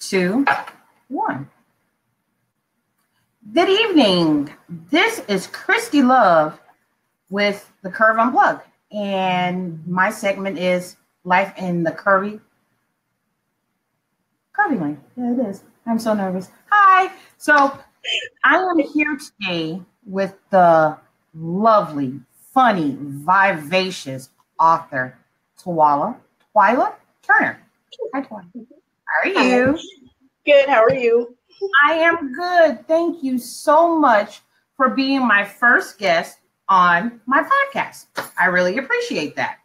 2, 1. Good evening. This is Christi Love with the Curve-Unplugged, and my segment is Life in the Curvy Lane. Yeah, it is. I'm so nervous. Hi. So I am here today with the lovely, funny, vivacious author, Twyla Turner. Hi, Twyla. How are you? Good. How are you? I am good. Thank you so much for being my first guest on my podcast. I really appreciate that.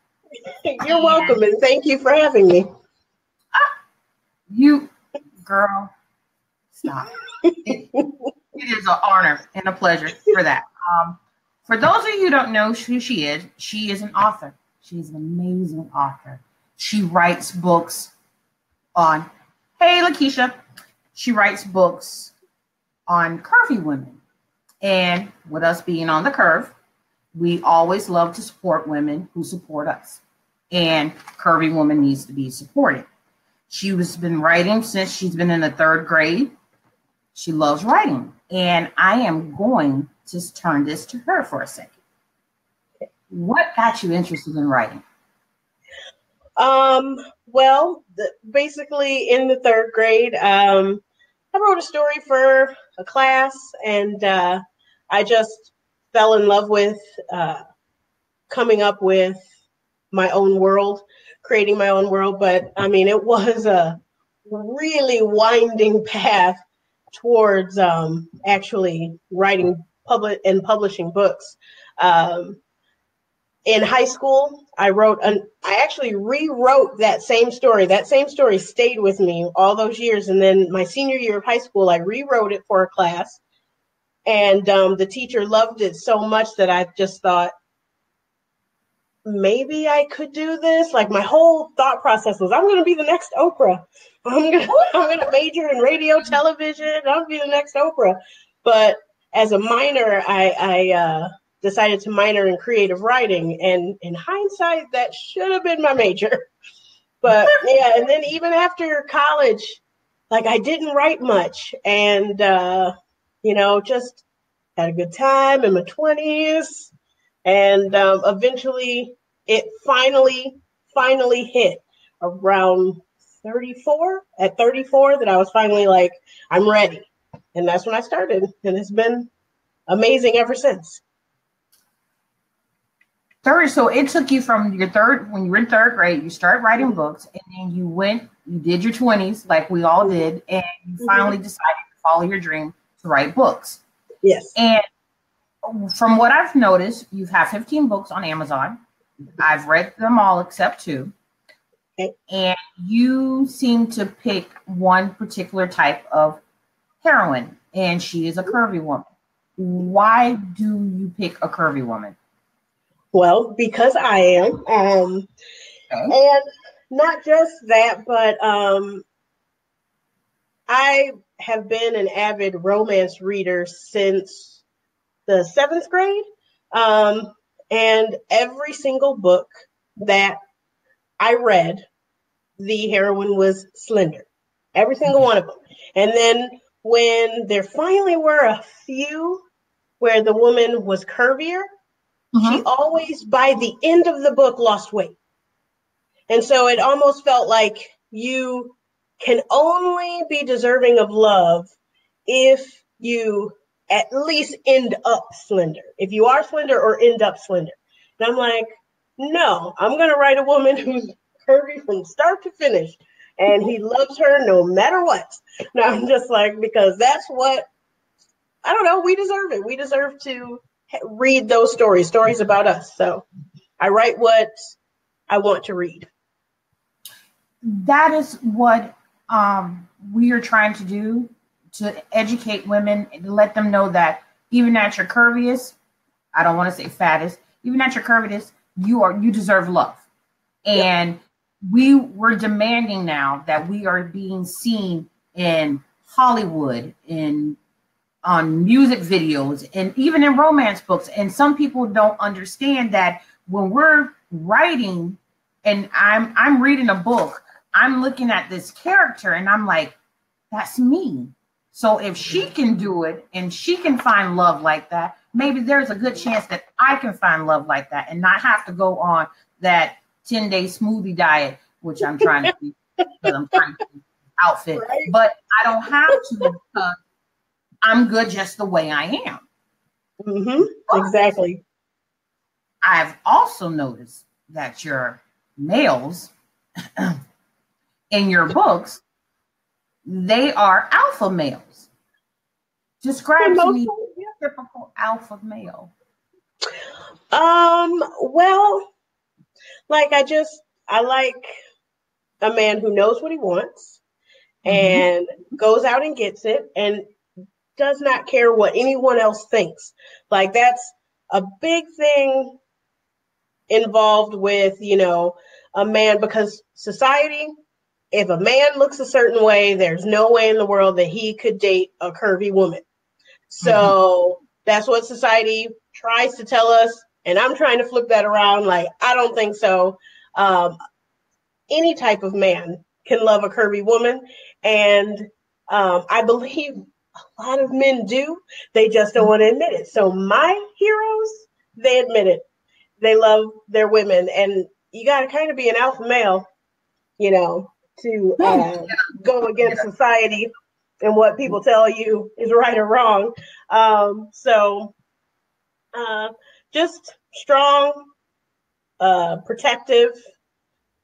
You're welcome, and thank you for having me. You, girl, stop. It is an honor and a pleasure for that. For those of you who don't know who she is an author. She's an amazing author. She writes books on, hey, Lakeisha. She writes books on curvy women. And with us being on the curve, we always love to support women who support us. And curvy woman needs to be supported. She has been writing since she's been in the 3rd grade. She loves writing. And I am going to turn this to her for a second. What got you interested in writing? Well, basically in the 3rd grade, I wrote a story for a class, and I just fell in love with coming up with my own world, creating my own world. But I mean, it was a really winding path towards actually writing publishing books. In high school, I actually rewrote that same story. That same story stayed with me all those years. And then my senior year of high school, I rewrote it for a class. And the teacher loved it so much that I just thought, maybe I could do this. Like, my whole thought process was, I'm going to be the next Oprah. I'm going to major in radio, television. I'll be the next Oprah. But as a minor, I decided to minor in creative writing, and in hindsight, that should have been my major. But yeah, and then even after college, like, I didn't write much, and just had a good time in my 20s, and eventually it finally hit around 34. At 34, that I was finally like, I'm ready, and that's when I started, and it's been amazing ever since. So it took you from when you were in 3rd grade, you started writing books, and then you did your 20s like we all did, and you finally decided to follow your dream to write books. Yes. And from what I've noticed, you have 15 books on Amazon. I've read them all except 2. Okay. And you seem to pick one particular type of heroine, and she is a curvy woman. Why do you pick a curvy woman? Well, because I am, and not just that, but I have been an avid romance reader since the 7th grade, and every single book that I read, the heroine was slender, every single one of them. And then when there finally were a few where the woman was curvier, she always, by the end of the book, lost weight. And so it almost felt like you can only be deserving of love if you at least end up slender. If you are slender or end up slender. And I'm like, no, I'm going to write a woman who's curvy from start to finish. And he loves her no matter what. Now I'm just like, because that's what, I don't know, we deserve it. We deserve to read those stories about us. So I write what I want to read. That is what we are trying to do, to educate women and let them know that even at your curviest, I don't want to say fattest, even at your curviest, you deserve love. And we're demanding now that we are being seen in Hollywood, on music videos, and even in romance books. And some people don't understand that when we're writing and I'm reading a book, I'm looking at this character and I'm like, that's me. So if she can do it and she can find love like that, maybe there's a good chance that I can find love like that and not have to go on that 10-day smoothie diet, which I'm trying to do because I'm trying to do outfit. Right. But I don't have to because I'm good just the way I am. Mm-hmm. Exactly. I've also noticed that your males in your books, they are alpha males. Describe to me a typical alpha male. Well, like I like a man who knows what he wants and goes out and gets it and does not care what anyone else thinks. Like that's a big thing involved with, a man, because society, if a man looks a certain way, there's no way in the world that he could date a curvy woman. So that's what society tries to tell us. And I'm trying to flip that around. Like, I don't think so. Any type of man can love a curvy woman. And I believe a lot of men do. They just don't want to admit it. So my heroes, they admit it. They love their women. And you got to kind of be an alpha male, to go against society and what people tell you is right or wrong. Just strong, protective,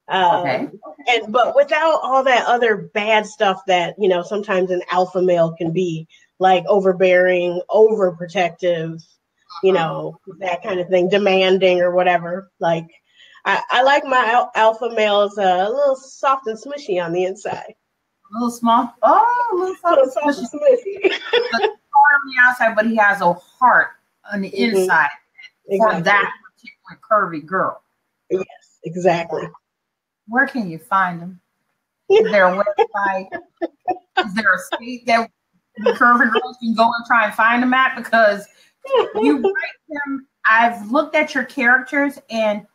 but without all that other bad stuff that, sometimes an alpha male can be, like overbearing, overprotective, that kind of thing, demanding or whatever. Like, I like my alpha males a little soft and smushy on the inside. A little small. Oh, a little soft and smushy. Hard on the outside, but he has a heart on the inside for that particular curvy girl. Yes, exactly. Where can you find them? Is there a website? Is there a state that the curvy girls can go and try and find them at? Because you write them. I've looked at your characters, and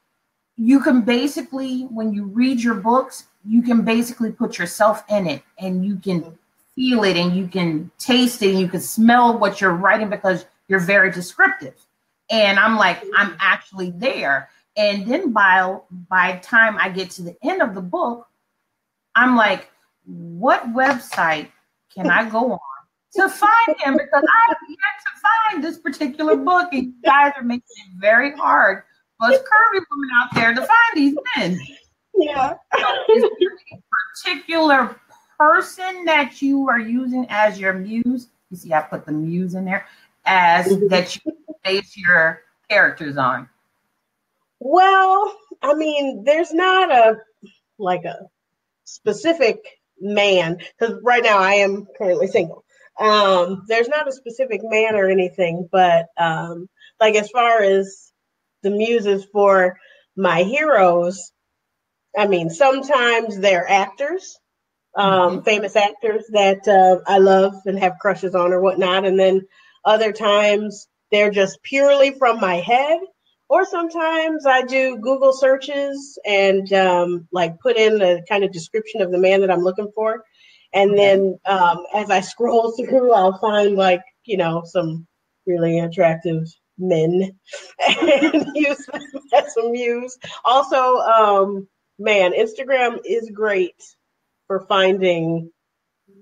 you can basically, when you read your books, you can basically put yourself in it, and you can feel it, and you can taste it, and you can smell what you're writing because you're very descriptive. And I'm like, I'm actually there. And then by the time I get to the end of the book, I'm like, what website can I go on to find him? Because I have yet to find this particular book. And you guys are making it very hard for us curvy women out there to find these men. Yeah. So is there a particular person that you are using as your muse? You see, I put the muse in there as that you base your characters on. Well, I mean, there's not a specific man, because right now I am currently single. There's not a specific man or anything, but like as far as the muses for my heroes, I mean, sometimes they're actors, famous actors that I love and have crushes on or whatnot. And then other times they're just purely from my head. Or sometimes I do Google searches and put in the kind of description of the man that I'm looking for. And then as I scroll through, I'll find some really attractive men and use them as a muse. Also, Instagram is great for finding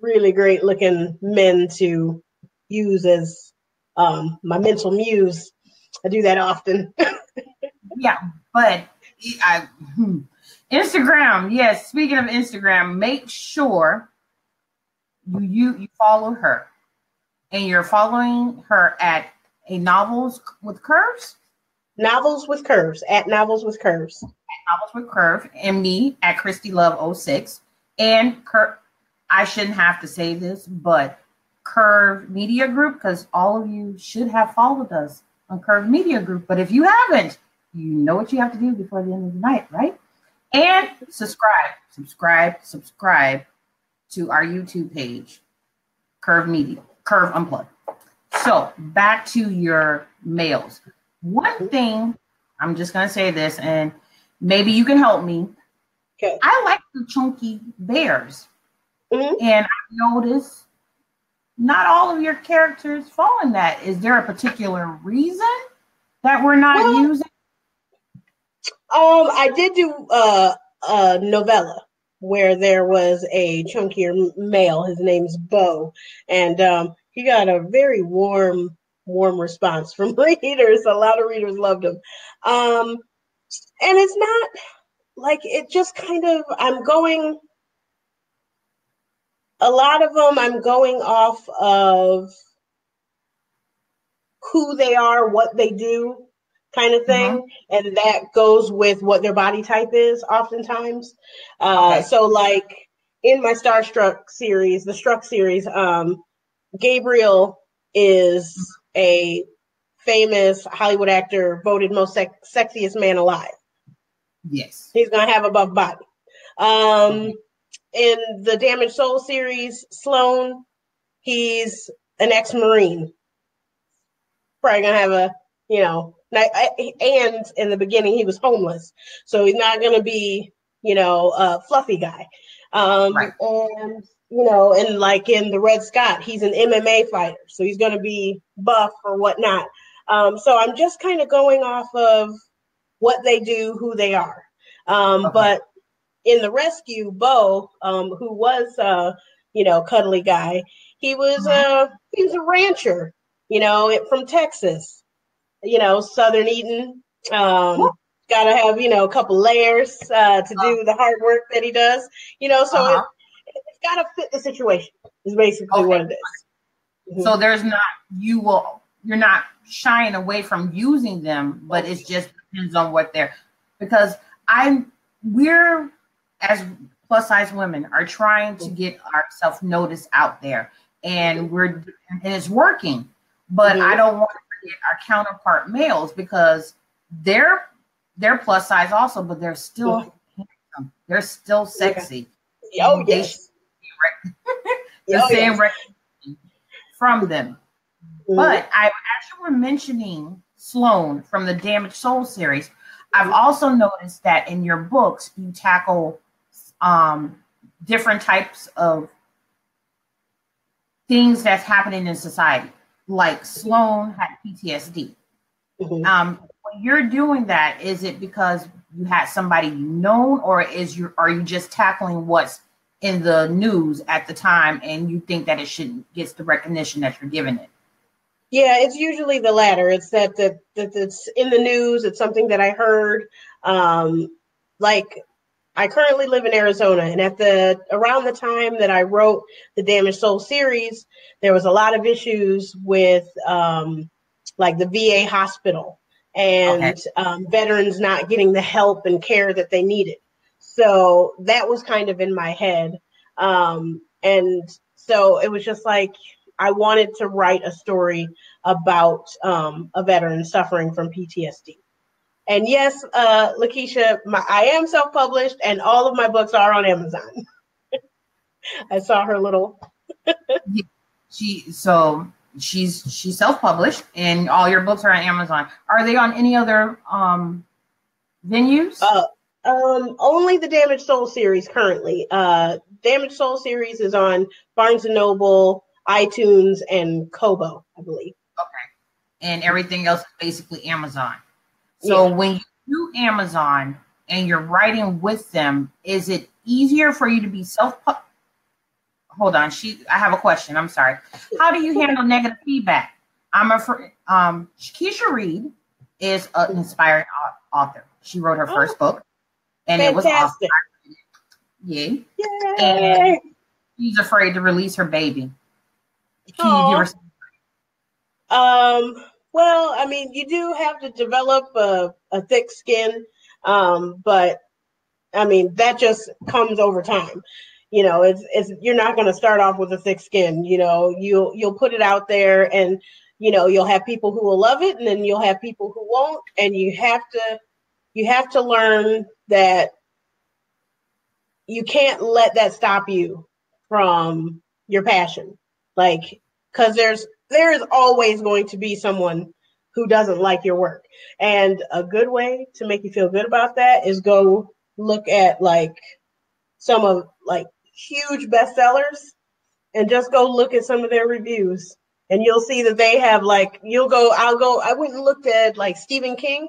really great looking men to use as my mental muse. I do that often. Yeah, but Instagram, yes. Speaking of Instagram, make sure you follow her, and you're following her at a Novels with Curves. Novels with Curves at Novels with Curves. At Novels with Curve, and me at Christi Love 06. And I shouldn't have to say this, but Curve Media Group, because all of you should have followed us on Curve Media Group. But if you haven't, you know what you have to do before the end of the night, right? And subscribe to our YouTube page, Curve-Unplugged. So back to your males. One thing, I'm just going to say this, and maybe you can help me. Okay. I like the chunky bears. And I noticed not all of your characters fall in that. Is there a particular reason that we're not using? I did do a novella where there was a chunkier male. His name's Bo, and he got a very warm response from readers. A lot of readers loved him. And it's not like it just kind of, a lot of them I'm going off of who they are, what they do, kind of thing. And that goes with what their body type is oftentimes. So like in my Starstruck series, the Struck series, Gabriel is a famous Hollywood actor, voted most sexiest man alive. Yes. He's going to have a buff body. In the Damaged Soul series, Sloan, he's an ex-Marine. Probably going to have a, and in the beginning he was homeless. So he's not going to be, a fluffy guy. Right. And, and like in the Red Scott, he's an MMA fighter. So he's going to be buff or whatnot. So I'm just kind of going off of what they do, who they are. But in the rescue, Bo, who was, cuddly guy, he was a rancher, from Texas, Southern Eaton. Got to have, a couple layers to do the hard work that he does, so it's got to fit the situation is basically what it is. So there's not, you're not shying away from using them, but it just depends on what they're, because we're as plus size women are trying to get ourselves noticed out there, and it's working, but I don't want to forget our counterpart males, because they're plus size also, but they're still handsome. They're still sexy. Oh, yes. The same recognition from them. But as you were mentioning Sloan from the Damaged Soul series, I've also noticed that in your books, you tackle different types of things that's happening in society. Like Sloan had PTSD. When you're doing that, is it because you had somebody or are you just tackling what's in the news at the time, and you think that it gets the recognition that you're giving it? Yeah, it's usually the latter. It's that it's in the news. It's something that I heard. Like I currently live in Arizona, and around the time that I wrote the Damaged Soul series, there was a lot of issues with like the VA hospital and veterans not getting the help and care that they needed. So that was kind of in my head. And so it was just like, I wanted to write a story about a veteran suffering from PTSD. And yes, Lakeisha, I am self-published, and all of my books are on Amazon. I saw her little. She's self-published, and all your books are on Amazon. Are they on any other venues? Only the Damaged Soul series currently. Damaged Soul series is on Barnes & Noble, iTunes, and Kobo, I believe. Okay. And everything else is basically Amazon. So when you do Amazon and you're writing with them, is it easier for you to be Hold on. I have a question. I'm sorry. How do you handle negative feedback? Keisha Reed is an inspiring author. She wrote her first book, and fantastic. It was awesome. Yeah. And she's afraid to release her baby. Can you give her well, I mean, you do have to develop a thick skin, but I mean, that just comes over time. It's you're not going to start off with a thick skin. You'll put it out there, and you'll have people who will love it, and then you'll have people who won't, and you have to learn that you can't let that stop you from your passion, because there is always going to be someone who doesn't like your work. And a good way to make you feel good about that is go look at some of huge bestsellers and just go look at some of their reviews. And you'll see that they have like, I went and looked at like Stephen King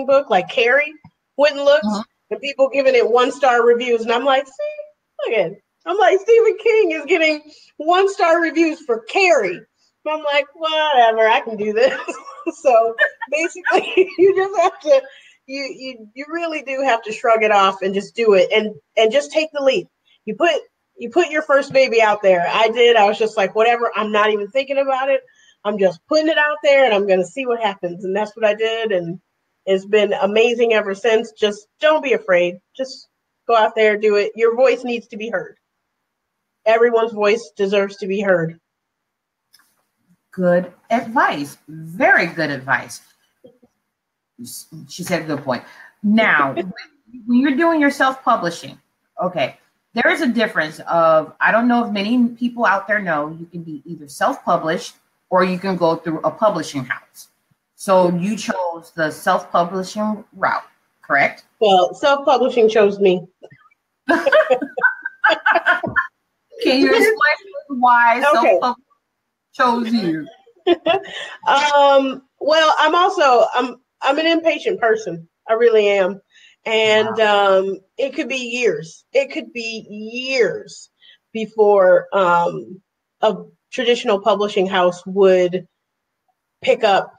book, like Carrie, went and looked, and people giving it 1-star reviews. And I'm like, see, look at it. I'm like, Stephen King is getting 1-star reviews for Carrie. I'm like, whatever, I can do this. So basically, you just have to, you really do have to shrug it off and just do it, and just take the leap. You put your first baby out there. I did. I was just like, whatever. I'm not even thinking about it. I'm just putting it out there, and I'm going to see what happens. And that's what I did, and it's been amazing ever since. Just don't be afraid. Just go out there, do it. Your voice needs to be heard. Everyone's voice deserves to be heard. Good advice. Very good advice. She said a good point. Now, when you're doing your self-publishing, okay, there is a difference of, I don't know if many people out there know, you can be either self-published or you can go through a publishing house. So you chose the self-publishing route, correct? Well, self-publishing chose me. Can you explain why self-publishing chose you? Well, I'm an impatient person. I really am. And it could be years. It could be years before a traditional publishing house would pick up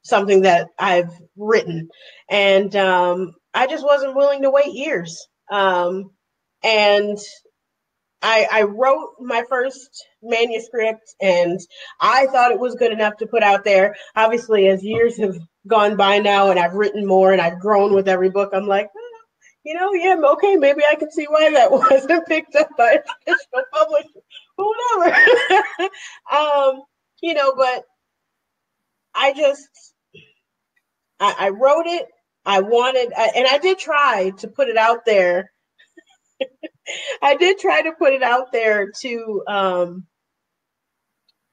something that I've written. And I just wasn't willing to wait years. And I wrote my first manuscript, and I thought it was good enough to put out there. Obviously, as years have gone by now and I've written more and I've grown with every book, I'm like, okay, maybe I can see why that wasn't picked up by a traditional publisher, but whatever. But I wrote it. And I did try to put it out there. I did try to put it out there to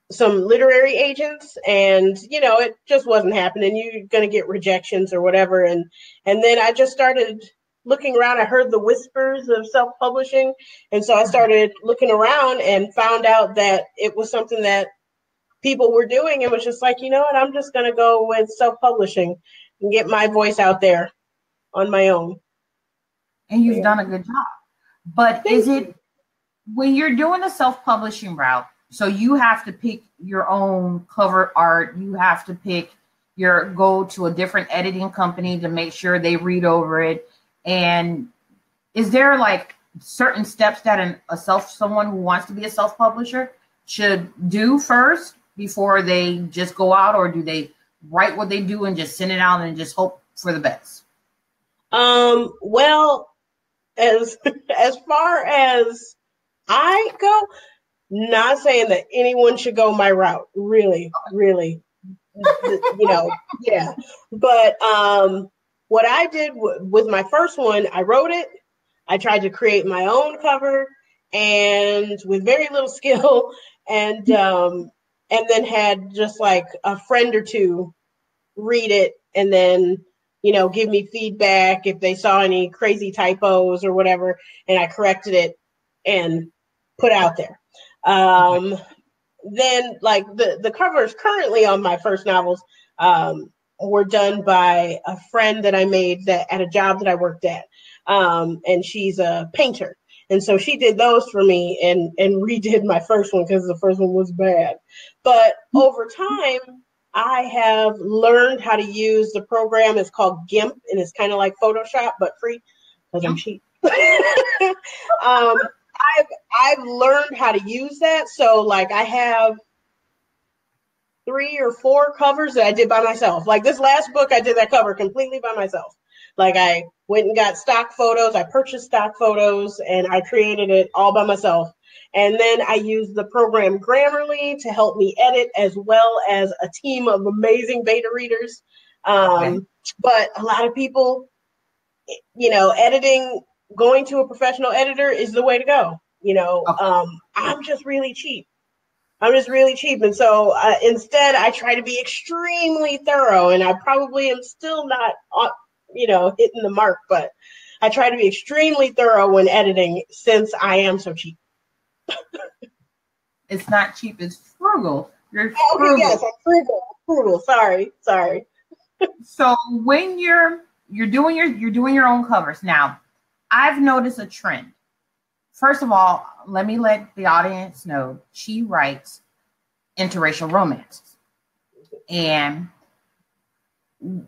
some literary agents, and it just wasn't happening. You're going to get rejections or whatever. And then I just started looking around. I heard the whispers of self-publishing, and so I started looking around and found out that it was something that people were doing. It was just like, you know what, I'm just going to go with self-publishing and get my voice out there on my own. And you've done a good job. But is it, when you're doing the self-publishing route, so you have to pick your own cover art, you have to go to a different editing company to make sure they read over it. And is there like certain steps that someone who wants to be a self-publisher should do first before they just go out, or do they write what they do and just send it out and just hope for the best? Well, as far as I go, not saying that anyone should go my route, really, yeah. But what I did with my first one, I wrote it. I tried to create my own cover, and with very little skill, and then had just like a friend or two read it, and then give me feedback if they saw any crazy typos or whatever, and I corrected it and put out there. Then like the covers currently on my first novels were done by a friend that I made that at a job that I worked at. And she's a painter. And so she did those for me and redid my first one because the first one was bad. But over time, I have learned how to use the program. It's called GIMP, and it's kind of like Photoshop, but free because I'm cheap. I've learned how to use that. So like I have 3 or 4 covers that I did by myself. Like this last book, I did that cover completely by myself. Like I went and got stock photos. I purchased stock photos and I created it all by myself. And then I used the program Grammarly to help me edit, as well as a team of amazing beta readers. But a lot of people, editing, going to a professional editor is the way to go. I'm just really cheap. And so instead, I try to be extremely thorough, and I probably am still not, hitting the mark, but I try to be extremely thorough when editing since I am so cheap. It's not cheap, it's frugal. You're Okay, frugal. yes, I'm frugal. Frugal. Sorry. So when you're doing your own covers now, I've noticed a trend. First of all, let me let the audience know she writes interracial romances, and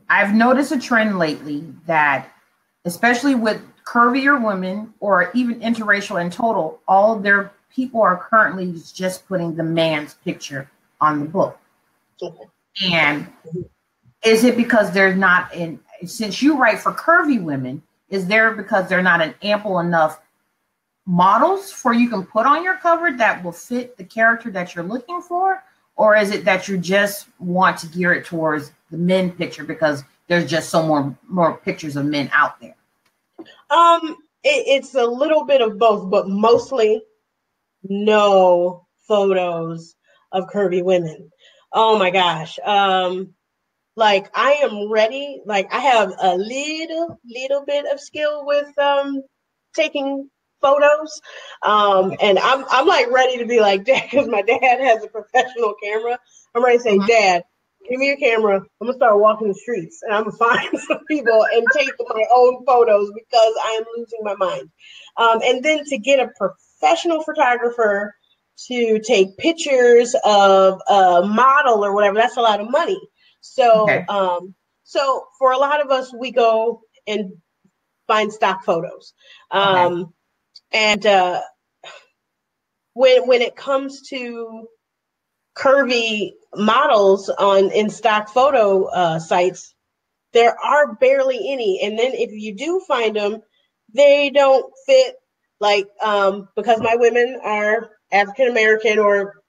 I've noticed a trend lately that, especially with curvier women or even interracial in total, all their people are currently just putting the man's picture on the book. And is it because there's not an, since you write for curvy women, is there because they're not an ample enough models for you can put on your cover that will fit the character that you're looking for? Or is it that you just want to gear it towards the men picture because there's just so more pictures of men out there? It's a little bit of both, but mostly no photos of curvy women. Oh my gosh. Like I am ready. Like I have a little bit of skill with taking photos. And I'm like ready to be like Dad, because my dad has a professional camera. I'm ready to say, Dad, give me your camera. I'm gonna start walking the streets and I'm gonna find some people and take my own photos because I am losing my mind. And then to get a professional photographer to take pictures of a model or whatever, that's a lot of money. So, so for a lot of us, we go and find stock photos. And when it comes to curvy models in stock photo sites, there are barely any. And then if you do find them, they don't fit. Like because my women are African American or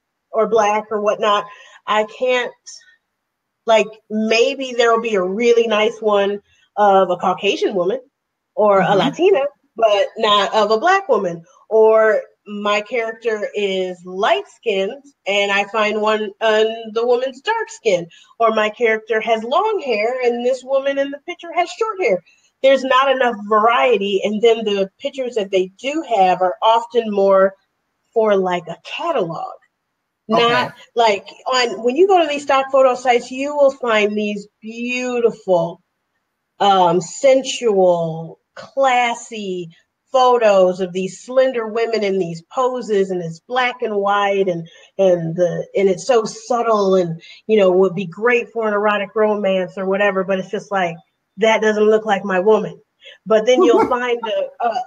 Black or whatnot, I can't. Like maybe there will be a really nice one of a Caucasian woman or a Latina, but not of a Black woman. Or my character is light skinned and I find one on the woman's dark skin. Or my character has long hair and this woman in the picture has short hair. There's not enough variety. And then the pictures that they do have are often more for like a catalog. Not like when you go to these stock photo sites, you will find these beautiful, sensual, classy photos of these slender women in these poses, and it's black and white, and it's so subtle, and would be great for an erotic romance or whatever. But it's just like that doesn't look like my woman. But then you'll find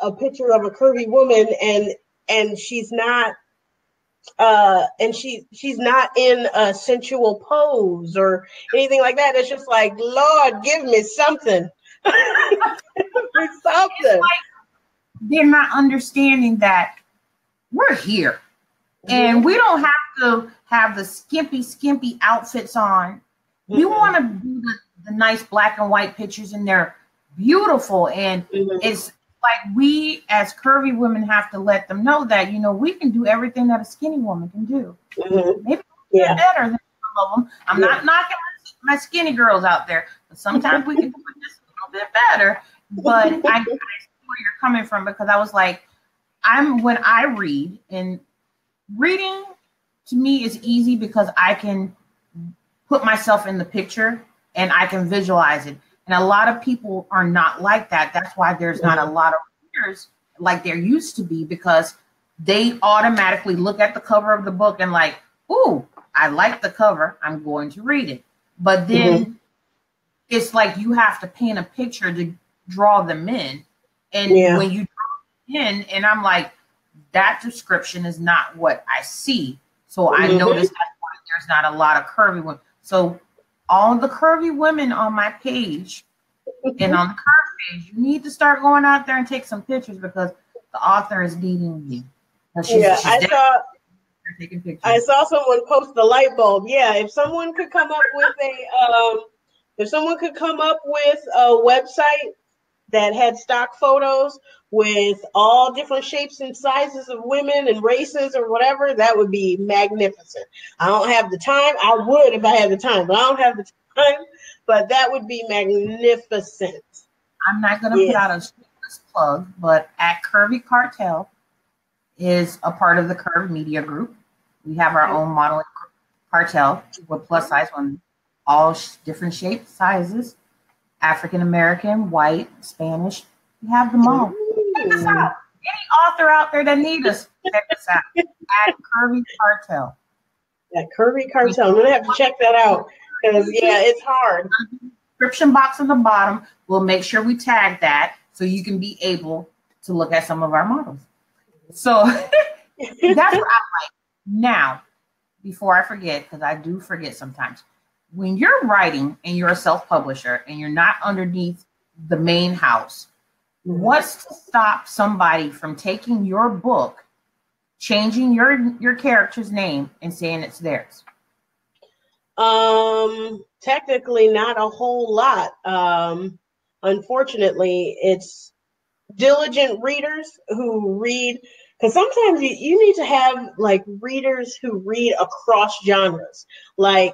a picture of a curvy woman, and she's not. And she's not in a sensual pose or anything like that. It's just like, Lord, give me something. It's like they're not understanding that we're here, and we don't have to have the skimpy outfits on. We want to do the nice black and white pictures, and they're beautiful. And it's like we as curvy women have to let them know that, we can do everything that a skinny woman can do. Maybe better than some of them. I'm not knocking my skinny girls out there, but sometimes we can do it just a little bit better. But I see where you're coming from, because I was like, when I read, and reading to me is easy because I can put myself in the picture and I can visualize it. And a lot of people are not like that. That's why there's not a lot of readers like there used to be, because they automatically look at the cover of the book and like, ooh, I like the cover, I'm going to read it. But then it's like you have to paint a picture to draw them in. And when you draw them in, and I'm like, that description is not what I see. So I noticed that's why there's not a lot of curvy women. So all the curvy women on my page and on the Curve page, you need to start going out there and take some pictures, because the author is needing you. I saw someone post the light bulb. Yeah, if someone could come up with a website that had stock photos with all different shapes and sizes of women and races or whatever, that would be magnificent. I don't have the time. I would if I had the time, but I don't have the time. But that would be magnificent. I'm not going to put out a shameless plug, but at Curvy Cartel is a part of the Curve Media Group. We have our own modeling cartel with plus size women, all different shapes, sizes, African American, white, Spanish. We have them all. Check us out. Any author out there that needs us, check us out at Curvy Cartel. That Curvy Cartel. I'm gonna have to check that out because it's hard. Description box on the bottom. We'll make sure we tag that so you can be able to look at some of our models. So that's what I like. Now, before I forget, because I do forget sometimes, when you're writing and you're a self-publisher and you're not underneath the main house, what's to stop somebody from taking your book, changing your character's name, and saying it's theirs? Technically not a whole lot. Unfortunately, it's diligent readers who read, because sometimes you need to have like readers who read across genres. Like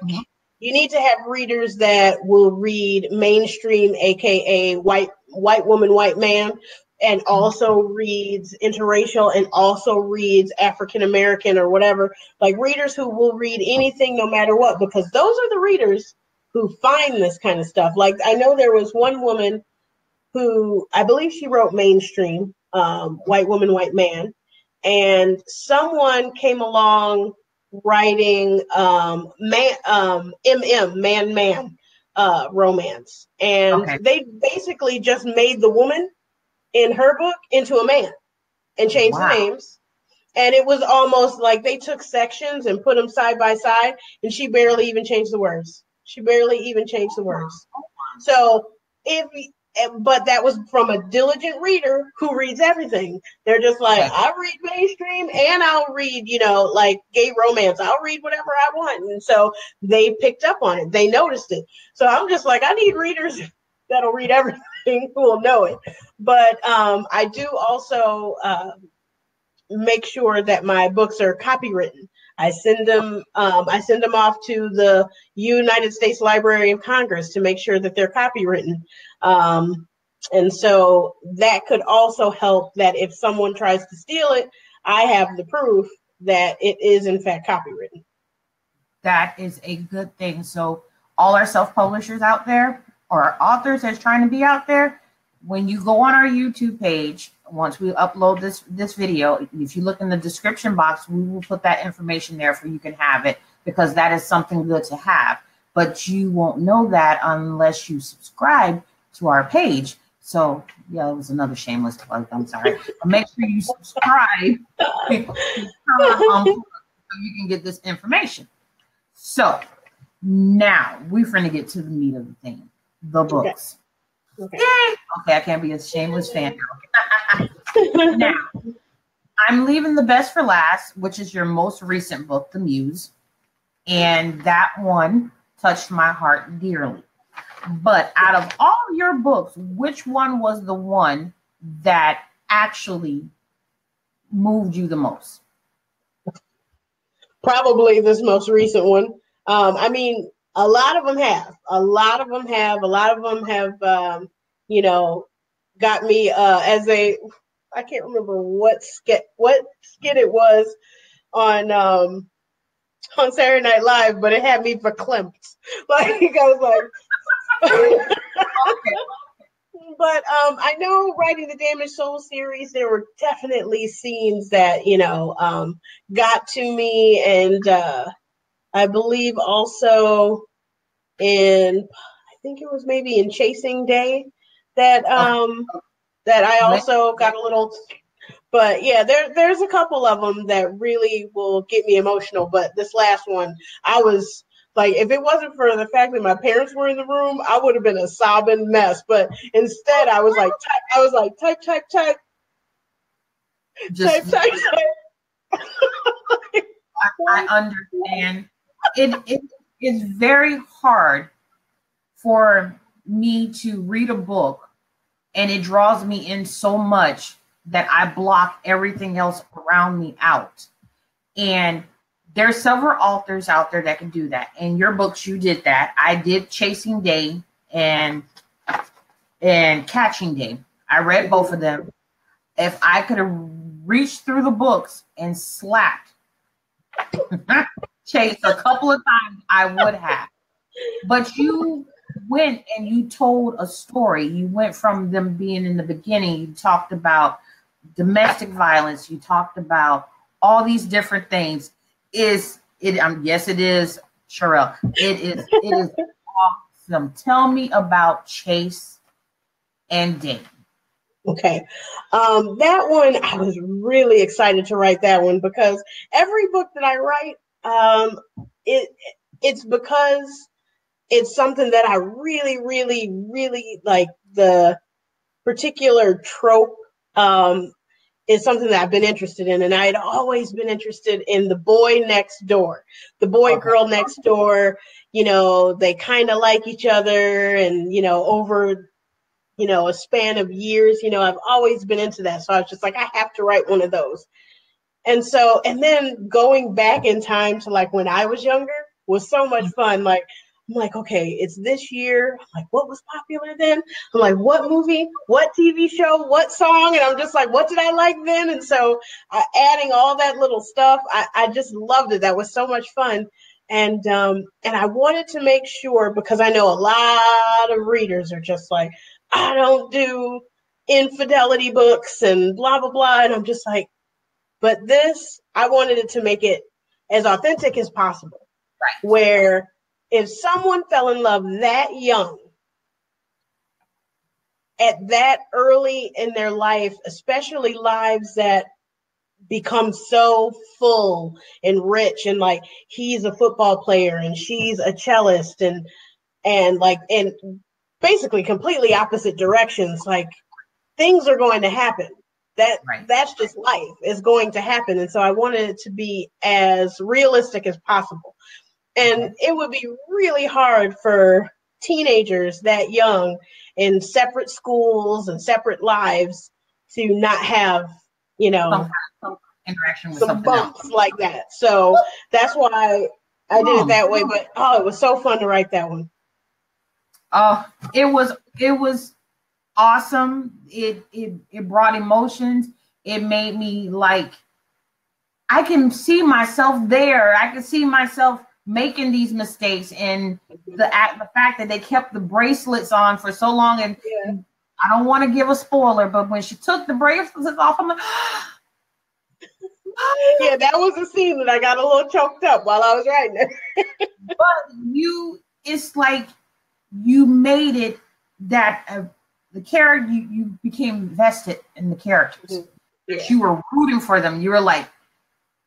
you need to have readers that will read mainstream, aka white woman, white man, and also reads interracial and also reads African American or whatever. Like readers who will read anything no matter what, because those are the readers who find this kind of stuff. Like I know there was one woman who I believe she wrote mainstream, white woman, white man, and someone came along writing man romance, and they basically just made the woman in her book into a man and changed the names. And it was almost like they took sections and put them side by side, and she barely even changed the words. So but that was from a diligent reader who reads everything. They're just like, I read mainstream and I'll read, like gay romance. I'll read whatever I want. And so they picked up on it. They noticed it. So I'm just like, I need readers that'll read everything who will know it. But I do also make sure that my books are copywritten. I send them off to the United States Library of Congress to make sure that they're copywritten. And so that could also help that if someone tries to steal it, I have the proof that it is in fact copywritten. That is a good thing. So all our self-publishers out there or authors that's trying to be out there, when you go on our YouTube page, once we upload this video, if you look in the description box, we will put that information there for you can have it, because that is something good to have. But you won't know that unless you subscribe to our page. So yeah, it was another shameless plug. I'm sorry. But make sure you subscribe so you can get this information. So now we're going to get to the meat of the thing, the books. Okay, I can't be a shameless fan. Now, I'm leaving the best for last, which is your most recent book, The Muse. And that one touched my heart dearly. But out of all your books, which one was the one that actually moved you the most? Probably this most recent one. I mean, a lot of them have. A lot of them have, got me as a, I can't remember what skit it was on Saturday Night Live, but it had me verklempt. Like I was like, But I know writing the Damaged Soul series, there were definitely scenes that got to me, and I believe also I think it was maybe in Chasing Day that I also got a little. But yeah, there's a couple of them that really will get me emotional. But this last one, I was like, if it wasn't for the fact that my parents were in the room, I would have been a sobbing mess. But instead, I was like, type. Just type. I understand. It is very hard for me to read a book, and it draws me in so much that I block everything else around me out. And there's several authors out there that can do that. In your books, you did that. I did Chasing Day and Catching Day. I read both of them. If I could have reached through the books and slapped Chase a couple of times. I would have, but you went and you told a story. You went from them being in the beginning. You talked about domestic violence. You talked about all these different things. Is it? Yes, it is, Sherelle. It is. It is awesome. Tell me about Chase and Dane. Okay. That one, I was really excited to write that one because every book that I write, it's because it's something that I really, really, really like. The particular trope is something that I've been interested in, and I had always been interested in the boy next door, the boy girl next door. You know, they kind of like each other, and over a span of years, I've always been into that. So I was just like, I have to write one of those. And then going back in time to like when I was younger was so much fun. Like, I'm like, okay, it's this year. I'm like, what was popular then? I'm like, what movie, what TV show, what song? And I'm just like, what did I like then? And so adding all that little stuff, I just loved it. That was so much fun. And I wanted to make sure, because I know a lot of readers are just like, I don't do infidelity books and blah, blah, blah. And I'm just like, but this, I wanted it to make it as authentic as possible. Right. Where if someone fell in love that young, at that early in their life, especially lives that become so full and rich, and like he's a football player and she's a cellist, and basically completely opposite directions, like things are going to happen. That's just life is going to happen. And so I wanted it to be as realistic as possible. And it would be really hard for teenagers that young in separate schools and separate lives to not have, some interaction with some bumps else like that. So that's why I did it that way. But it was so fun to write that one. It was awesome. It brought emotions. It made me like, I can see myself there. I can see myself making these mistakes, and the fact that they kept the bracelets on for so long. And I don't want to give a spoiler, but when she took the bracelets off, I'm like, yeah, that was a scene that I got a little choked up while I was writing it. But it's like you made it that the character, you became vested in the characters. Mm-hmm. Yeah. You were rooting for them. You were like,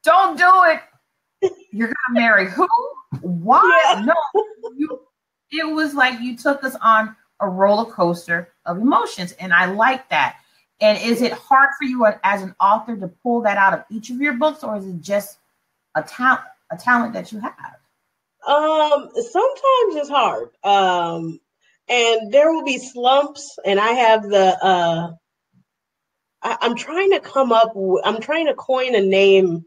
don't do it. You're gonna marry who? Why? Yeah. No. It was like you took us on a roller coaster of emotions, and I like that. And is it hard for you as an author to pull that out of each of your books, or is it just a talent that you have? Sometimes it's hard. And there will be slumps, and I have I'm trying to coin a name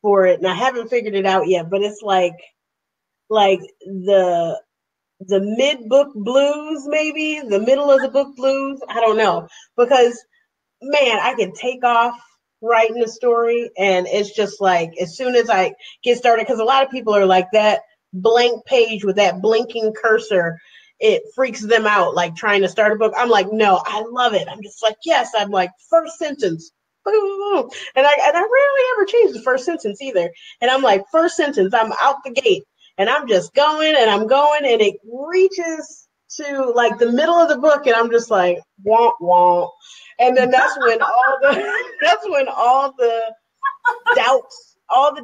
for it, and I haven't figured it out yet, but it's like the mid-book blues, maybe the middle of the book blues. I don't know, because man, I can take off writing a story, and it's just like as soon as I get started, because a lot of people are like that blank page with that blinking cursor, it freaks them out, like trying to start a book. I'm like, no, I love it. I'm just like, yes. I'm like, first sentence. And I rarely ever change the first sentence either. And I'm like, first sentence, I'm out the gate, and I'm just going, and I'm going, and it reaches to like the middle of the book, and I'm just like, womp womp. And then that's when all the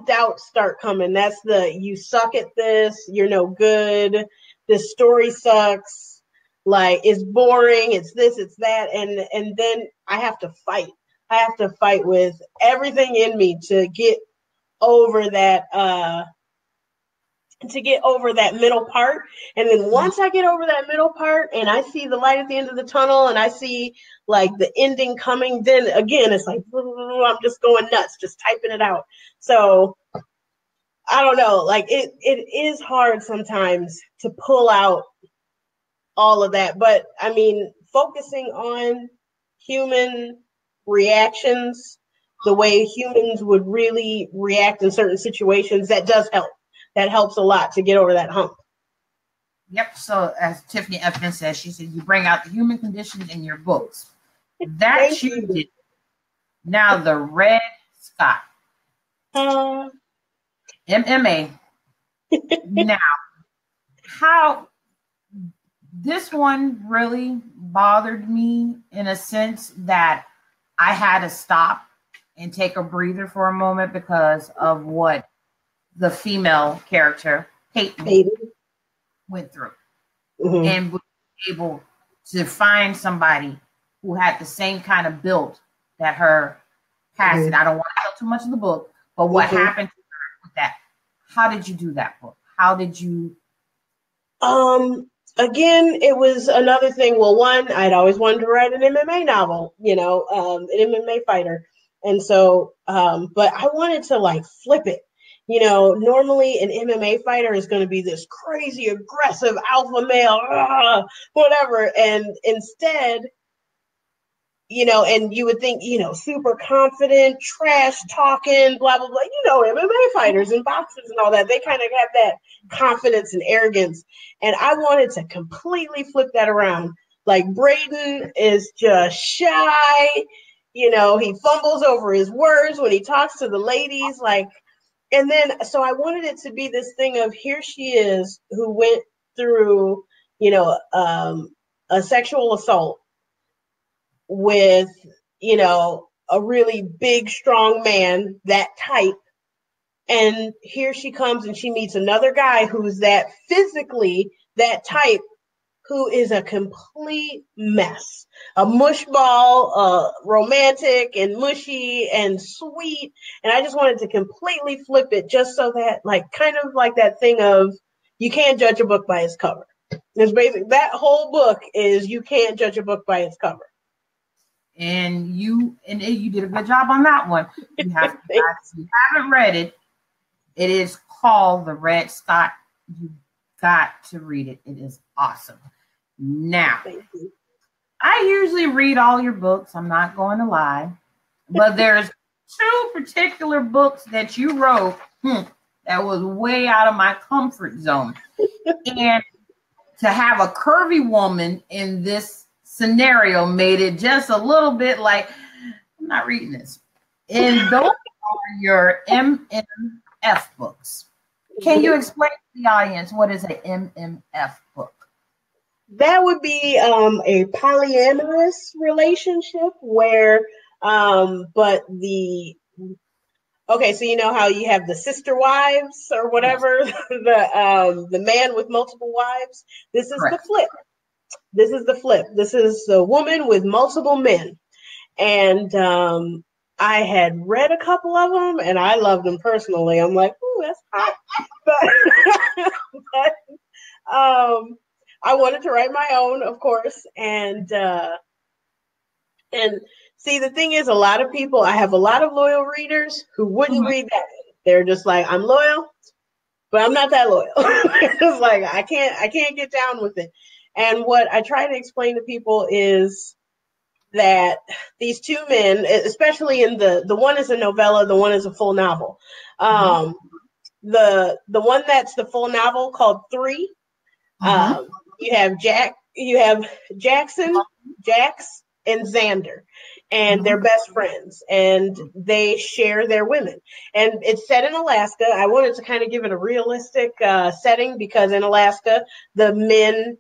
doubts start coming. That's you suck at this, you're no good, this story sucks, like it's boring, it's this, it's that, and then I have to fight. I have to fight with everything in me to get over that middle part. And then once I get over that middle part and I see the light at the end of the tunnel and I see like the ending coming, then again, it's like, I'm just going nuts, just typing it out. So I don't know, like it is hard sometimes to pull out all of that. But I mean, focusing on human reactions the way humans would really react in certain situations, that does help. That helps a lot to get over that hump. Yep. So as Tiffany Effin says, she said you bring out the human conditions in your books. That you did. Now the Red Scott. MMA. Now, how this one really bothered me in a sense that I had to stop and take a breather for a moment because of what the female character, Peyton, went through. Mm-hmm. And was able to find somebody who had the same kind of build that her passed. Mm-hmm. I don't want to tell too much of the book, but what happened to her with that? How did you do that book? How did you? Again, it was another thing. Well, one, I'd always wanted to write an MMA novel, an MMA fighter. And so, but I wanted to like flip it. Normally an MMA fighter is going to be this crazy, aggressive alpha male, whatever. And instead, and you would think, super confident, trash talking, blah, blah, blah. MMA fighters and boxers and all that, they kind of have that confidence and arrogance. And I wanted to completely flip that around. Like Braden is just shy. He fumbles over his words when he talks to the ladies. And then, so I wanted it to be this thing of here she is who went through, a sexual assault with, a really big, strong man, that type. And here she comes and she meets another guy who's that physically, that type, who is a complete mess, a mushball, romantic and mushy and sweet. And I just wanted to completely flip it just so that, kind of like that thing of you can't judge a book by its cover. It's basically that whole book is you can't judge a book by its cover. And you did a good job on that one. You have if you haven't read it, it is called The Red Scott. You got to read it. It is awesome. Now, I usually read all your books. I'm not going to lie, but there's 2 particular books that you wrote that was way out of my comfort zone. And to have a curvy woman in this scenario made it just a little bit like, I'm not reading this. And those are your MMF books. Can you explain to the audience what is an MMF book? That would be a polyamorous relationship where, so you know how you have the sister wives or whatever, the man with multiple wives. This is Correct. The flip. This is the flip. This is the woman with multiple men. And I had read a couple of them and I loved them personally. I'm like, ooh, that's hot. but I wanted to write my own, of course. And see, the thing is, a lot of people, I have a lot of loyal readers who wouldn't read that. They're just like, I'm loyal, but I'm not that loyal. It's like, I can't get down with it. And what I try to explain to people is that these 2 men, especially in the one is a novella, the one is a full novel. The one that's the full novel called 3, you have Jackson, Jax, and Xander, and they're best friends, and they share their women. And it's set in Alaska. I wanted to kind of give it a realistic setting because in Alaska, the men,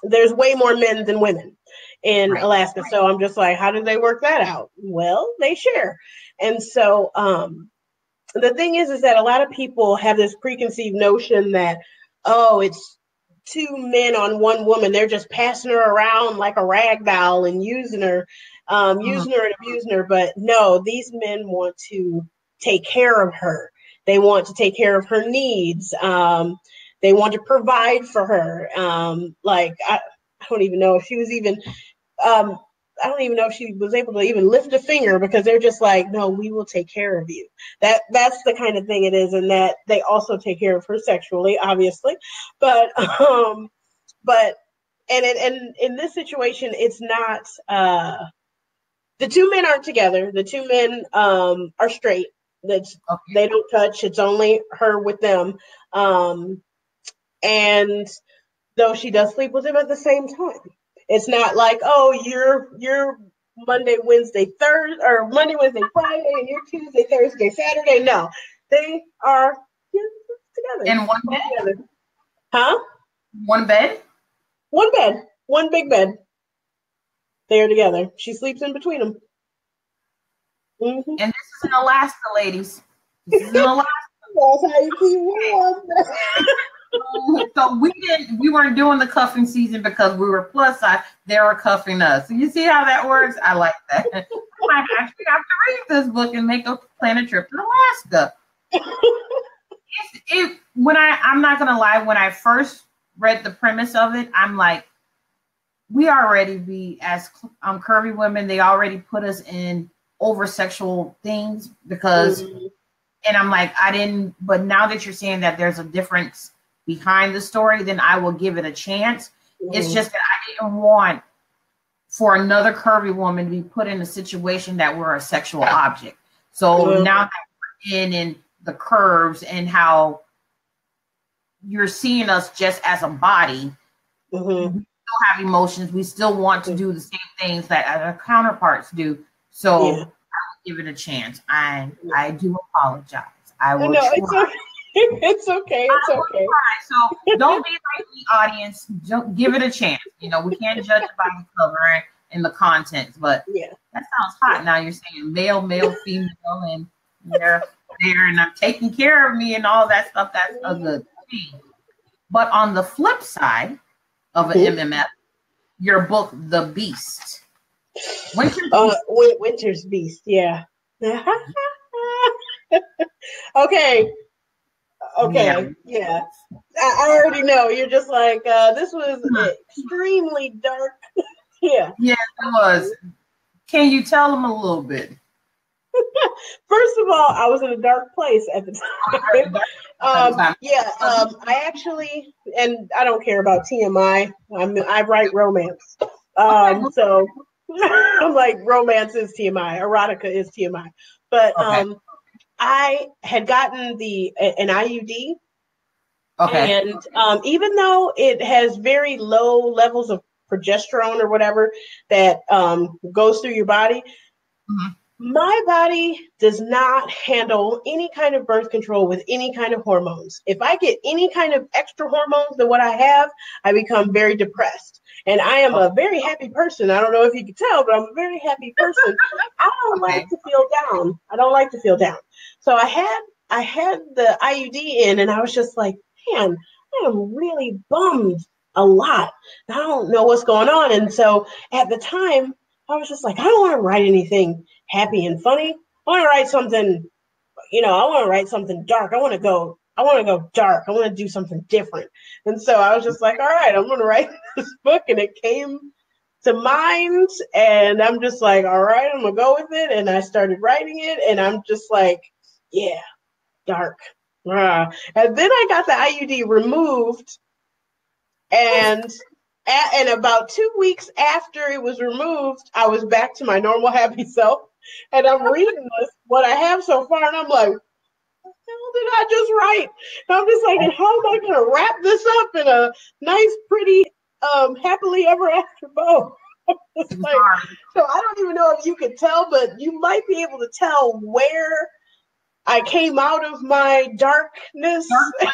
there's way more men than women in Alaska. So I'm just like, how did they work that out? Well, they share. And so the thing is that a lot of people have this preconceived notion that, it's 2 men on 1 woman. They're just passing her around like a rag doll and using her and abusing her. But no, these men want to take care of her. They want to take care of her needs. They want to provide for her. I don't even know if she was even, I don't even know if she was able to even lift a finger because they're just like, no, we will take care of you. That's the kind of thing it is. And that they also take care of her sexually, obviously. But in this situation, it's not, the two men aren't together. The two men are straight. That's Okay. They don't touch. It's only her with them. And though she does sleep with him at the same time. It's not like, oh, you're Monday, Wednesday, Thursday, or Monday, Wednesday, Friday, and you're Tuesday, Thursday, Saturday. No, they are together. In one bed? Together. Huh? One bed? One bed. One big bed. They are together. She sleeps in between them. Mm-hmm. And this is in Alaska, ladies. This is in Alaska. That's how you keep warm. So we weren't doing the cuffing season because we were plus size. They were cuffing us. So you see how that works? I like that. I might actually have to read this book and plan a trip to Alaska. I'm not gonna lie, when I first read the premise of it, I'm like, we already as curvy women, they already put us in over sexual things because, and I'm like, but now that you're saying that there's a difference behind the story, then I will give it a chance. It's just that I didn't want for another curvy woman to be put in a situation that we're a sexual object. So now that we're in the curves and how you're seeing us just as a body, we still have emotions. We still want to do the same things that other counterparts do. So I will give it a chance. I do apologize. I will try. It's okay. It's okay. So don't be like the audience. Don't give it a chance. We can't judge it by the cover and the contents. But that sounds hot. Now you're saying male, female, and they're there, and I'm taking care of me and all that stuff. That's a good thing. But on the flip side of an MMF, your book, The Beast. Winter's Beast. Yeah. Okay. Yeah. I already know. You're just like, this was extremely dark. Yeah. Yeah, it was. Can you tell them a little bit? First of all, I was in a dark place at the time. I actually, and I don't care about TMI. I write romance. So I'm like, romance is TMI, erotica is TMI. But I had gotten an IUD. Okay. And even though it has very low levels of progesterone or whatever that goes through your body, my body does not handle any kind of birth control with any kind of hormones. If I get any kind of extra hormones than what I have, I become very depressed. And I am a very happy person. I don't know if you can tell, but I'm a very happy person. I don't like to feel down. I don't like to feel down. So I had the IUD in, and I was just like, man, I am really bummed a lot. I don't know what's going on. And so at the time, I was just like, I don't want to write anything happy and funny. I want to write something, I want to write something dark. I want to go dark. I want to do something different. And so I was just like, all right, I'm going to write this book. And it came to mind. And I'm just like, all right, I'm going to go with it. And I started writing it. And I'm just like, yeah, dark. And then I got the IUD removed. And about 2 weeks after it was removed, I was back to my normal happy self. And I'm reading what I have so far, and I'm like, what the hell did I just write? And I'm just like, and how am I going to wrap this up in a nice, pretty, happily ever after bow? So I don't even know if you could tell, but you might be able to tell where I came out of my darkness and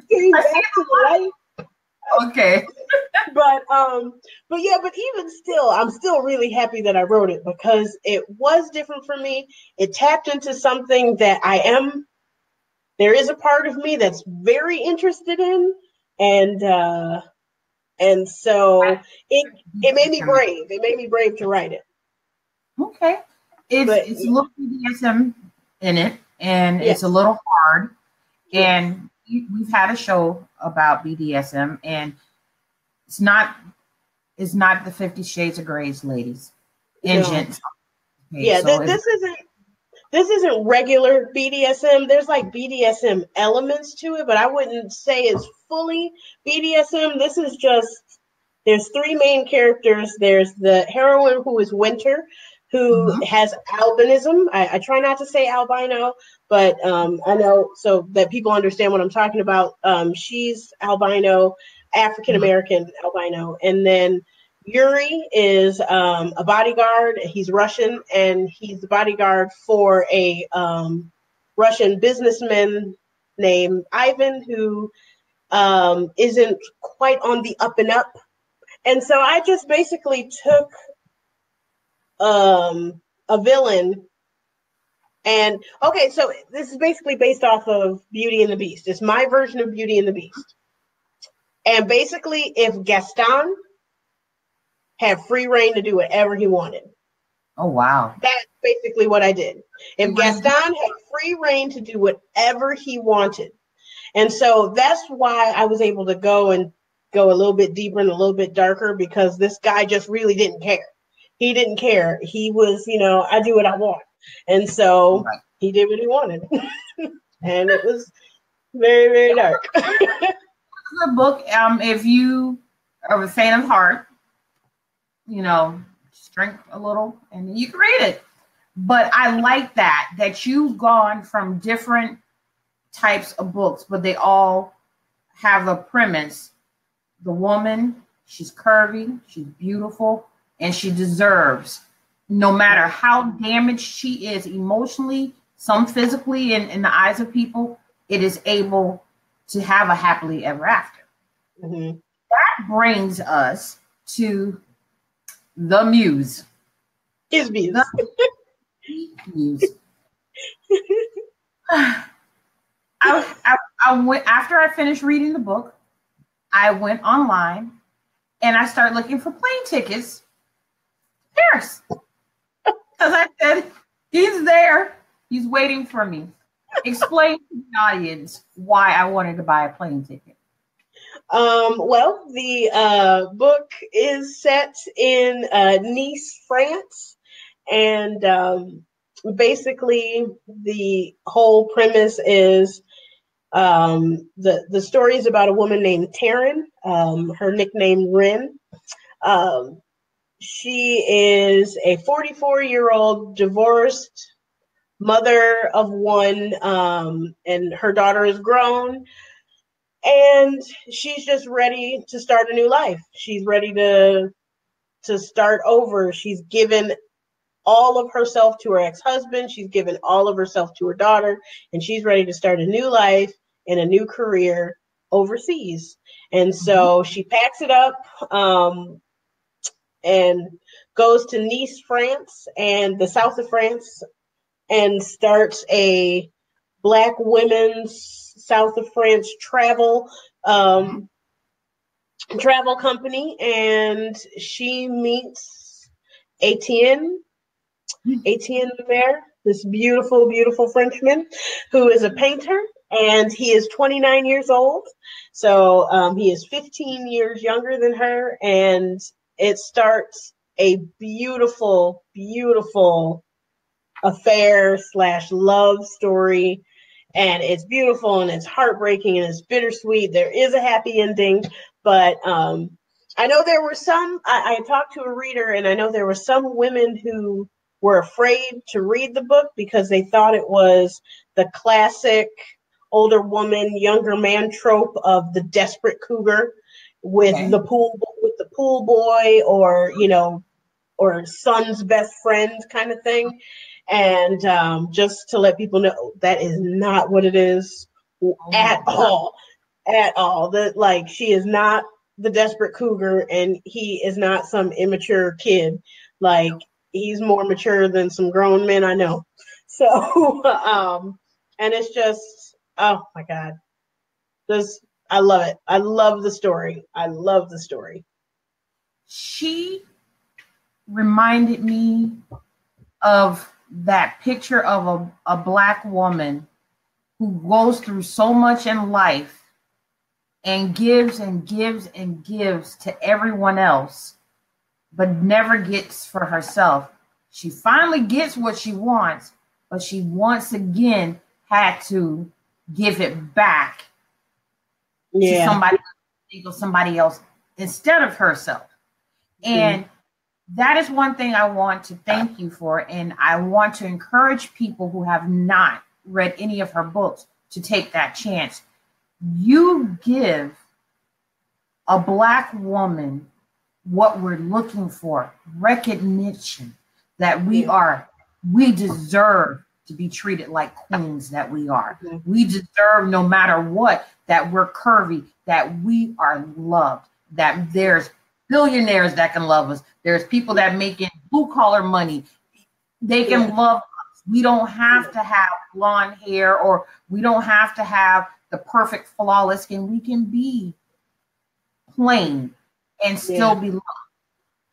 came back to the light. Okay. But even still, I'm still really happy that I wrote it because it was different for me. It tapped into something that there is a part of me that's very interested in. And so it made me brave. It made me brave to write it. Okay. It's a little BDSM in it, and it's a little hard. And we've had a show about BDSM, and it's not the 50 Shades of Grays, ladies and gents. Okay, this isn't regular BDSM. There's like BDSM elements to it, but I wouldn't say it's fully BDSM. This is just, there's three main characters. There's the heroine, who is Winter, who has albinism. I try not to say albino, but I know so that people understand what I'm talking about. She's albino, African American albino, and then Yuri is a bodyguard. He's Russian, and he's the bodyguard for a Russian businessman named Ivan, who isn't quite on the up and up. And so I just basically took a villain. And okay, so this is basically based off of Beauty and the Beast. It's my version of Beauty and the Beast. And basically, if Gaston had free reign to do whatever he wanted. Oh, wow. That's basically what I did. If Gaston had free reign to do whatever he wanted. And so that's why I was able to go a little bit deeper and a little bit darker, because this guy just really didn't care. He didn't care. He was, I do what I want. And so he did what he wanted. And it was very, very dark. The book, if you are a fan of heart, just drink a little and you can read it. But I like that you've gone from different types of books, but they all have a premise. The woman, she's curvy, she's beautiful, and she deserves, no matter how damaged she is emotionally, some physically in the eyes of people, it is able to have a happily ever after. Mm-hmm. That brings us to the muse. His muse. The muse. I went, after I finished reading the book, I went online and I started looking for plane tickets to Paris. Because I said, he's there. He's waiting for me. Explain to the audience why I wanted to buy a plane ticket. Well, the book is set in Nice, France. And basically the whole premise is the story is about a woman named Taryn, her nickname Rin. She is a 44-year-old divorced mother of one, and her daughter is grown, and she's just ready to start a new life. She's ready to start over. She's given all of herself to her ex-husband. She's given all of herself to her daughter, and she's ready to start a new life and a new career overseas. And so she packs it up and goes to Nice, France, and the south of France, and starts a Black women's south of France travel company. And she meets Etienne Lemaire, this beautiful, beautiful Frenchman who is a painter, and he is 29 years old. So he is 15 years younger than her, and it starts a beautiful, beautiful affair / love story. And it's beautiful and it's heartbreaking and it's bittersweet. There is a happy ending, but I know there were some, I talked to a reader, and I know there were some women who were afraid to read the book because they thought it was the classic older woman, younger man trope of the desperate cougar with the pool boy, or or son's best friend kind of thing. And just to let people know, that is not what it is at all. That, she is not the desperate cougar, and he is not some immature kid. He's more mature than some grown men I know. So, and it's just, oh my God, I love it. I love the story. She reminded me of that picture of a Black woman who goes through so much in life and gives and gives and gives to everyone else, but never gets for herself. She finally gets what she wants, but she once again had to give it back to somebody else instead of herself. And that is one thing I want to thank you for. And I want to encourage people who have not read any of her books to take that chance. You give a Black woman what we're looking for, recognition that we deserve to be treated like queens that we are. We deserve, no matter what, that we're curvy, that we are loved, that there's billionaires that can love us. There's people that making blue collar money. They can love us. We don't have to have blonde hair, or we don't have to have the perfect flawless skin. We can be plain and still be loved.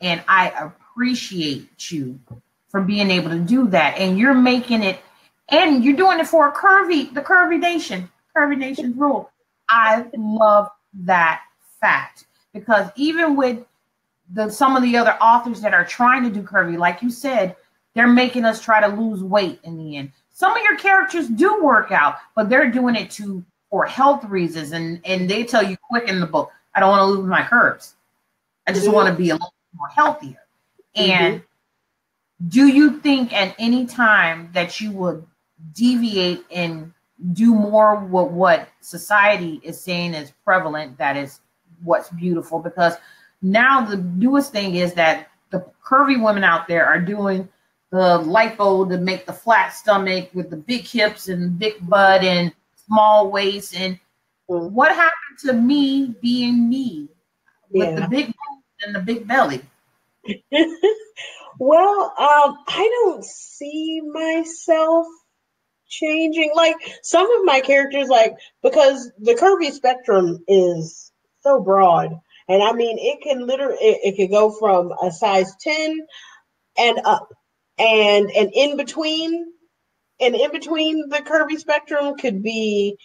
And I appreciate you for being able to do that. And you're making it, and you're doing it for the Curvy Nation's rule. I love that fact. Because even with some of the other authors that are trying to do curvy, like you said, they're making us try to lose weight in the end. Some of your characters do work out, but they're doing it for health reasons. And they tell you quick in the book, I don't want to lose my curves. I just want to be a little more healthier. And do you think at any time that you would deviate and do more with what society is saying is prevalent, that is what's beautiful? Because now the newest thing is that the curvy women out there are doing the lipo to make the flat stomach with the big hips and big butt and small waist. And what happened to me being me with the big boobs and the big belly? Well, I don't see myself changing. Like, some of my characters, like, because the curvy spectrum is so broad, and I mean, it can literally, it could go from a size 10 and up, and in between the curvy spectrum could be,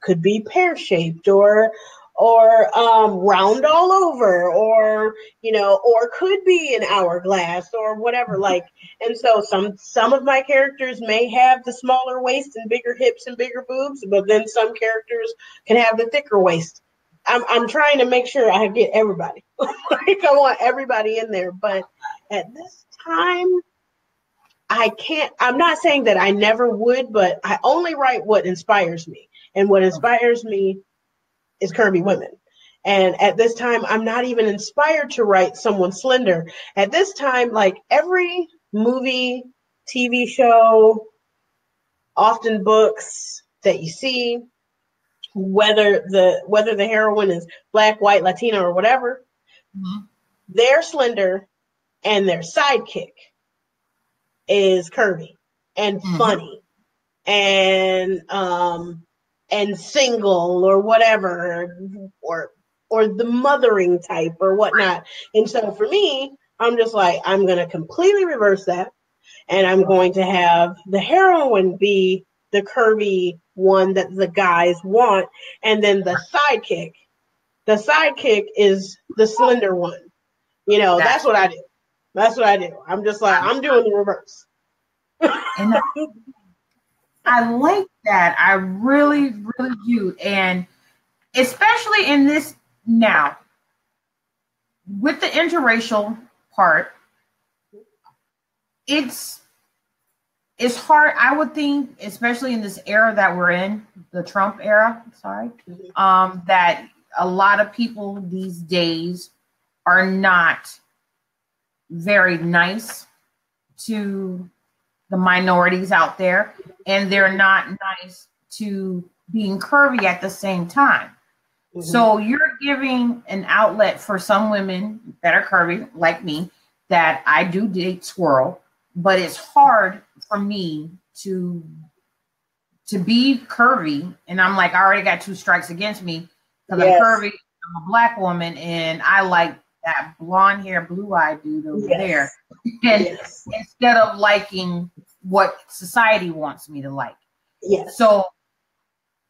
could be pear-shaped, or round all over, or or could be an hourglass, or whatever. Like, and so some of my characters may have the smaller waist and bigger hips and bigger boobs, but then some characters can have the thicker waist. I'm trying to make sure I get everybody. Like, I want everybody in there, but at this time, I can't. I'm not saying that I never would, but I only write what inspires me, and what inspires me is curvy women. And at this time, I'm not even inspired to write someone slender. At this time, like, every movie, TV show, often books that you see, whether the heroine is Black, white, Latina, or whatever, they're slender, and their sidekick is curvy and funny and single, or whatever, or the mothering type or whatnot. And so for me, I'm just like, I'm going to completely reverse that, and I'm going to have the heroine be the curvy one that the guys want, and then the sidekick is the slender one. That's what I do. I'm just like, I'm doing the reverse. And I like that. I really, really do. And especially in this now, with the interracial part, it's hard, I would think, especially in this era that we're in, the Trump era, that a lot of people these days are not very nice to the minorities out there, and they're not nice to being curvy at the same time. So you're giving an outlet for some women that are curvy, like me, that I do date swirl, but it's hard for me to be curvy. And I'm like, I already got 2 strikes against me because I'm curvy. I'm a Black woman, and I like that blonde hair, blue-eyed dude over there. And instead of liking what society wants me to like. So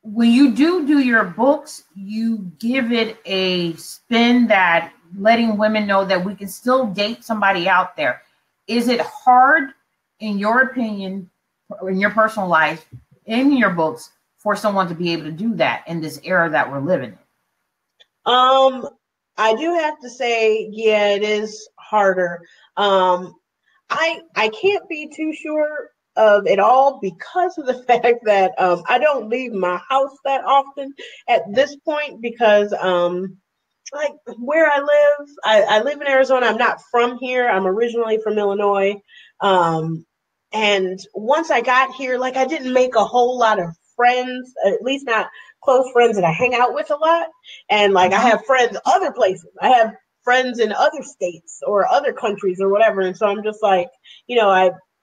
when you do your books, you give it a spin that letting women know that we can still date somebody out there. Is it hard, in your opinion, in your personal life, in your books, for someone to be able to do that in this era that we're living in? I do have to say, yeah, it is harder. I can't be too sure of it all because of the fact that I don't leave my house that often at this point because like where I live, I live in Arizona. I'm not from here. I'm originally from Illinois. And once I got here, like I didn't make a whole lot of friends, at least not close friends that I hang out with a lot. And like I have friends other places. I have friends in other states or other countries or whatever. And so I'm just like,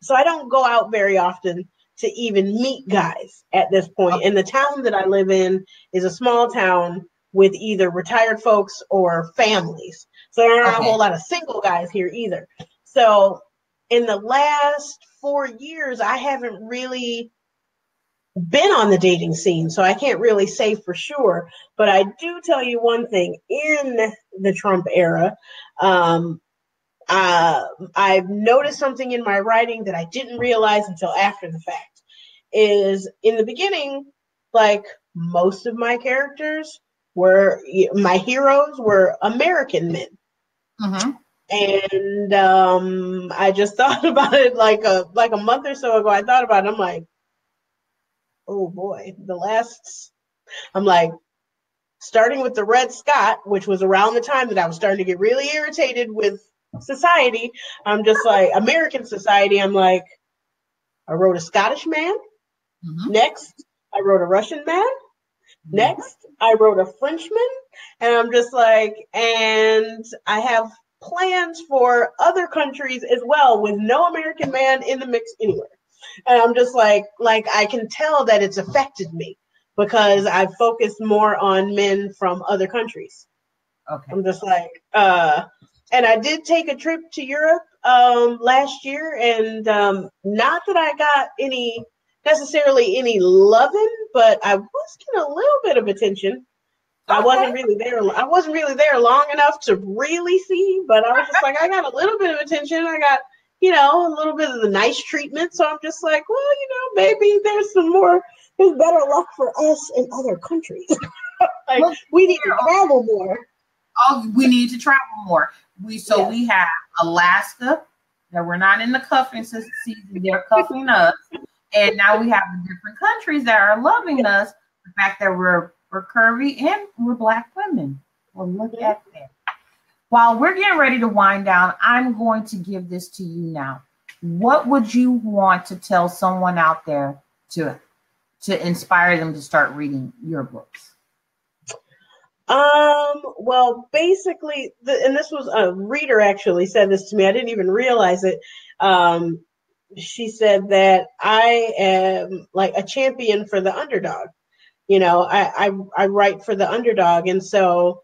so I don't go out very often to even meet guys at this point. Okay. And the town that I live in is a small town with either retired folks or families. So there aren't a whole lot of single guys here either. So in the last 4 years, I haven't really been on the dating scene, so I can't really say for sure. But I do tell you one thing: in the Trump era, I've noticed something in my writing that I didn't realize until after the fact. Is in the beginning, like most of my characters my heroes were American men. Mm-hmm. And I just thought about it like a month or so ago. I thought about it. I'm like, oh boy, I'm like, starting with the Red Scott, which was around the time that I was starting to get really irritated with society. I'm just like, American society. I'm like, I wrote a Scottish man. Mm-hmm. Next, I wrote a Russian man. Next, I wrote a Frenchman. And I'm just like, and I have plans for other countries as well with no American man in the mix anywhere. And I'm just like I can tell that it's affected me because I've focused more on men from other countries. Okay. I'm just like, and I did take a trip to Europe last year, and not that I got necessarily any loving, but I was getting a little bit of attention. Okay. I wasn't really there long enough to really see, but I was just like, I got a little bit of attention. I got, a little bit of the nice treatment. So I'm just like, well, maybe there's better luck for us in other countries. Like, we need to travel more. Oh, we need to travel more. We have Alaska, that we're not in the cuffing season, they're cuffing us. And now we have the different countries that are loving us. The fact that we're curvy and we're Black women. Well, look at that. While we're getting ready to wind down, I'm going to give this to you now. What would you want to tell someone out there to inspire them to start reading your books? Well, basically, and this was a reader actually said this to me. I didn't even realize it. She said that I am like a champion for the underdog. I write for the underdog. And so,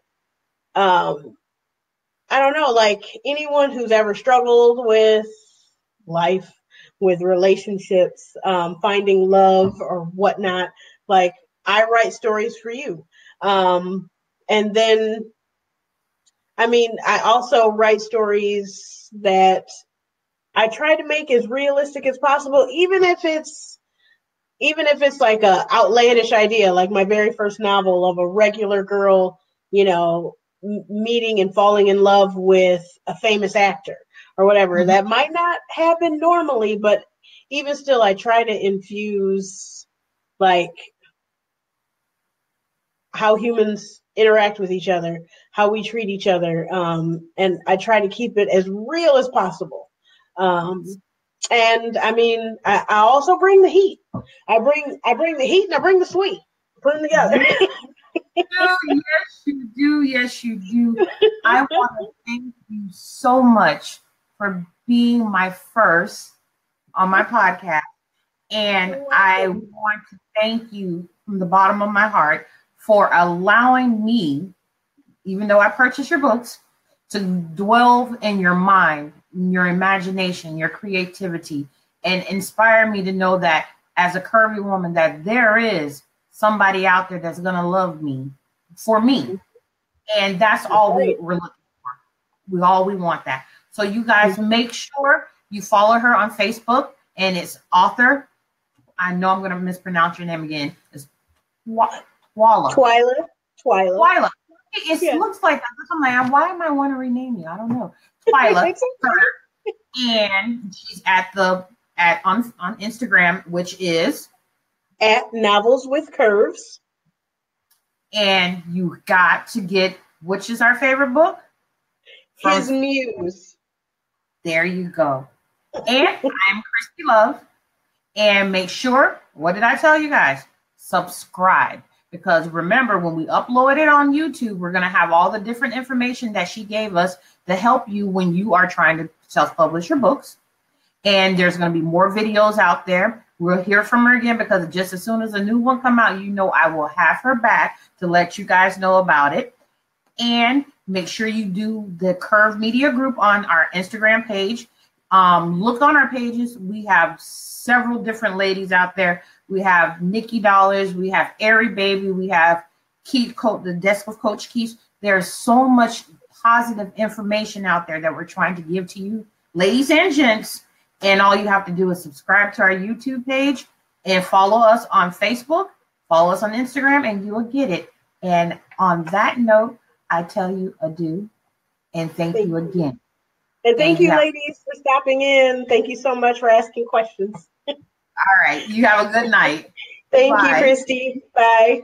I don't know, like anyone who's ever struggled with life, with relationships, finding love or whatnot, like I write stories for you. And then, I also write stories that I try to make as realistic as possible, even if it's like a outlandish idea, like my very first novel of a regular girl, meeting and falling in love with a famous actor or whatever. Mm-hmm. That might not happen normally, but even still, I try to infuse like how humans interact with each other, how we treat each other. And I try to keep it as real as possible. And I also bring the heat. I bring the heat and I bring the sweet. Put them together. Yes, you do. Yes, you do. I want to thank you so much for being my first on my podcast. And I want to thank you from the bottom of my heart for allowing me, even though I purchased your books, to dwell in your mind, your imagination, your creativity, and inspire me to know that as a curvy woman, that there is somebody out there that's going to love me for me. And that's all we're looking for. We want that. So you guys make sure you follow her on Facebook, and it's author. I know I'm going to mispronounce your name again. It's Twyla. Twyla. It looks like I'm like, why am I want to rename you? I don't know. Twyla, and she's on Instagram, which is at Novels with Curves. And you got to get, which is our favorite book? His Muse. There you go. And I'm Christi Love. And make sure, what did I tell you guys? Subscribe. Because remember, when we upload it on YouTube, we're going to have all the different information that she gave us to help you when you are trying to self-publish your books. And there's going to be more videos out there. We'll hear from her again because just as soon as a new one come out, I will have her back to let you guys know about it. And make sure you do the Curve Media Group on our Instagram page. Look on our pages. We have several different ladies out there. We have Nikki Dollars. We have Airy Baby. We have Keith, the Desk of Coach Keith. There's so much positive information out there that we're trying to give to you, ladies and gents. And all you have to do is subscribe to our YouTube page and follow us on Facebook, follow us on Instagram, and you will get it. And on that note, I tell you adieu and thank you again. And thank you, ladies, for stopping in. Thank you so much for asking questions. All right. You have a good night. Thank you, Christi. Bye.